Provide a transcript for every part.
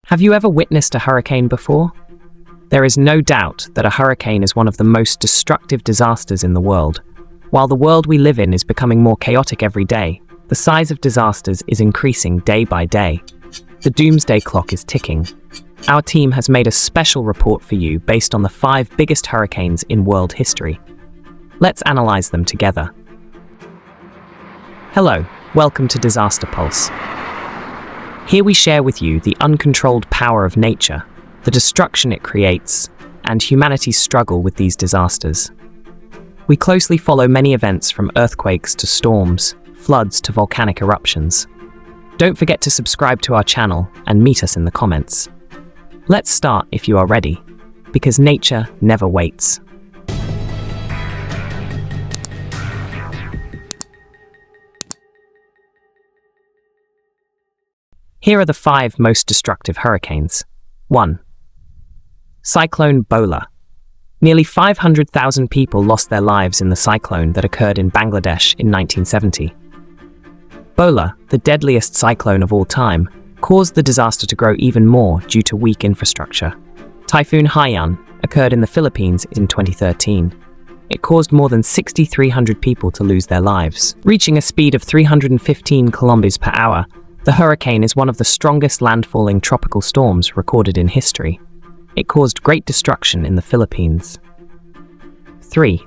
Have you ever witnessed a hurricane before? There is no doubt that a hurricane is one of the most destructive disasters in the world. While the world we live in is becoming more chaotic every day, the size of disasters is increasing day by day. The doomsday clock is ticking. Our team has made a special report for you based on the 5 biggest hurricanes in world history. Let's analyze them together. Hello, welcome to Disaster Pulse. Here we share with you the uncontrolled power of nature, the destruction it creates, and humanity's struggle with these disasters. We closely follow many events from earthquakes to storms, floods to volcanic eruptions. Don't forget to subscribe to our channel and meet us in the comments. Let's start if you are ready, because nature never waits. Here are the 5 most destructive hurricanes. 1. Cyclone Bhola. Nearly 500,000 people lost their lives in the cyclone that occurred in Bangladesh in 1970. Bhola, the deadliest cyclone of all time, caused the disaster to grow even more due to weak infrastructure. Typhoon Haiyan occurred in the Philippines in 2013. It caused more than 6,300 people to lose their lives. Reaching a speed of 315 kilometers per hour, the hurricane is one of the strongest landfalling tropical storms recorded in history. It caused great destruction in the Philippines. 3.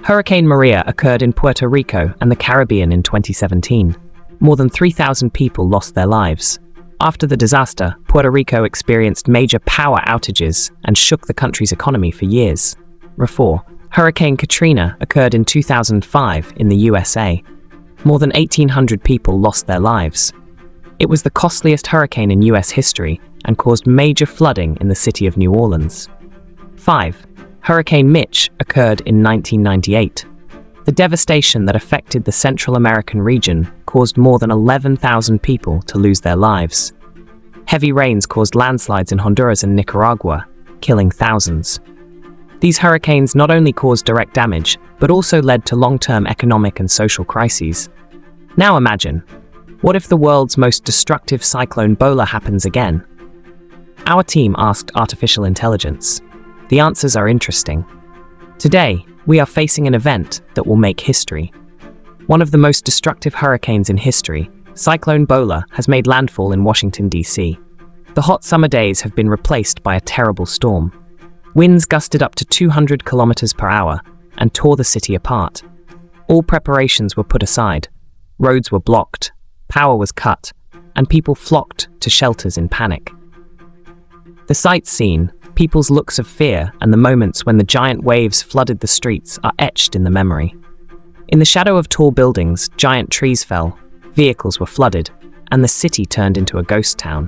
Hurricane Maria occurred in Puerto Rico and the Caribbean in 2017. More than 3,000 people lost their lives. After the disaster, Puerto Rico experienced major power outages and shook the country's economy for years. 4. Hurricane Katrina occurred in 2005 in the USA. More than 1,800 people lost their lives. It was the costliest hurricane in US history and caused major flooding in the city of New Orleans. 5. Hurricane Mitch occurred in 1998. The devastation that affected the Central American region caused more than 11,000 people to lose their lives. Heavy rains caused landslides in Honduras and Nicaragua, killing thousands. These hurricanes not only caused direct damage, but also led to long-term economic and social crises. Now imagine, what if the world's most destructive Cyclone Bhola happens again? Our team asked artificial intelligence. The answers are interesting. Today, we are facing an event that will make history. One of the most destructive hurricanes in history, Cyclone Bhola, has made landfall in Washington D.C. The hot summer days have been replaced by a terrible storm. Winds gusted up to 200 kilometers per hour and tore the city apart. All preparations were put aside. Roads were blocked. Power was cut, and people flocked to shelters in panic. The sights seen, people's looks of fear, and the moments when the giant waves flooded the streets are etched in the memory. In the shadow of tall buildings, giant trees fell, vehicles were flooded, and the city turned into a ghost town.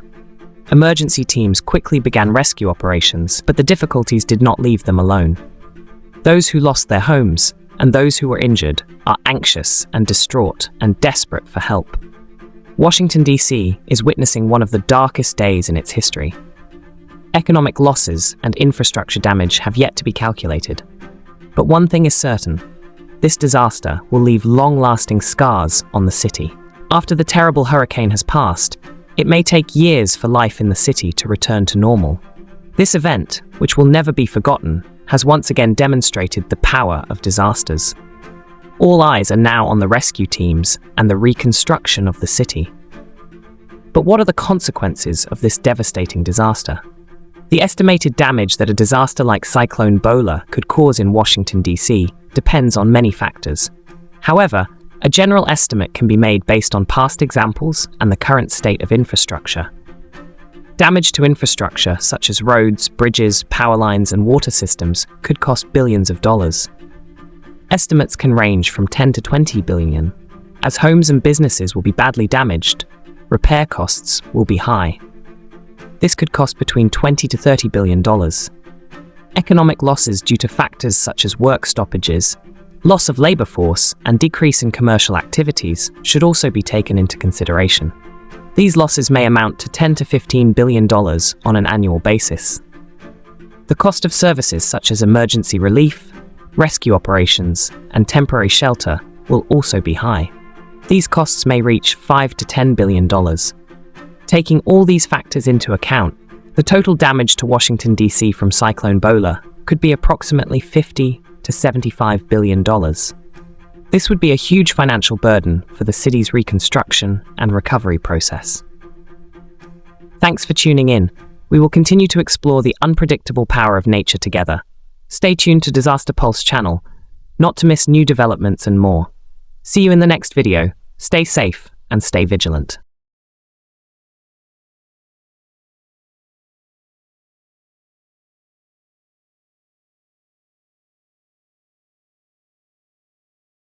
Emergency teams quickly began rescue operations, but the difficulties did not leave them alone. Those who lost their homes, and those who were injured, are anxious and distraught and desperate for help. Washington D.C. is witnessing one of the darkest days in its history. Economic losses and infrastructure damage have yet to be calculated. But one thing is certain, this disaster will leave long-lasting scars on the city. After the terrible hurricane has passed, it may take years for life in the city to return to normal. This event, which will never be forgotten, has once again demonstrated the power of disasters. All eyes are now on the rescue teams and the reconstruction of the city. But what are the consequences of this devastating disaster? The estimated damage that a disaster like Cyclone Bhola could cause in Washington, D.C. depends on many factors. However, a general estimate can be made based on past examples and the current state of infrastructure. Damage to infrastructure, such as roads, bridges, power lines, and water systems, could cost billions of dollars. Estimates can range from 10 to 20 billion. As homes and businesses will be badly damaged, repair costs will be high. This could cost between $20 to $30 billion. Economic losses due to factors such as work stoppages, loss of labor force, and decrease in commercial activities should also be taken into consideration. These losses may amount to $10 to $15 billion on an annual basis. The cost of services such as emergency relief, rescue operations, and temporary shelter will also be high. These costs may reach $5 to $10 billion. Taking all these factors into account, The total damage to Washington, D.C. from Cyclone Bhola could be approximately $50 to $75 billion. This would be a huge financial burden for the city's reconstruction and recovery process. Thanks for tuning in. We will continue to explore the unpredictable power of nature together. Stay tuned to Disaster Pulse channel, not to miss new developments and more. See you in the next video. Stay safe and stay vigilant.